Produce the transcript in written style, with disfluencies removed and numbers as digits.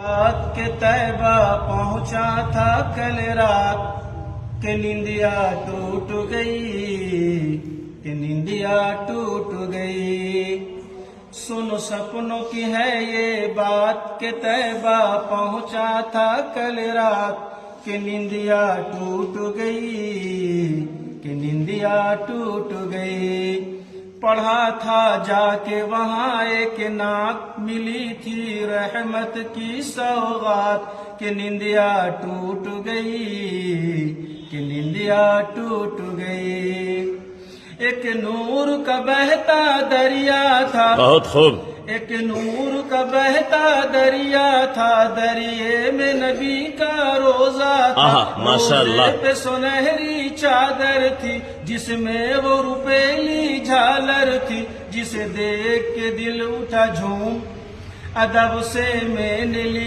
رات کے طیبہ پہنچا تھا کل رات کہ نندیا ٹوٹ گئی، کہ نندیا ٹوٹ گئی۔ سنو سپنوں کی ہے یہ بات کہ طیبہ پہنچا تھا کل رات کہ نندیا ٹوٹ گئی، کہ نندیا ٹوٹ گئی۔ پڑھا تھا جا کے وہاں ایک نعت، ملی تھی رحمت کی سوغات کہ نندیا ٹوٹ گئی، کہ نندیا ٹوٹ گئی۔ ایک نور کا بہتا دریا تھا، بہت خوب۔ ایک نور کا بہتا دریا تھا، دریے میں نبی کا روزہ تھا، ماشاء اللہ۔ روزے پہ سنہری چادر تھی جس میں وہ روپیلی جھالر تھی، جسے دیکھ کے دل اٹھا جھوم، ادب سے میں نے لی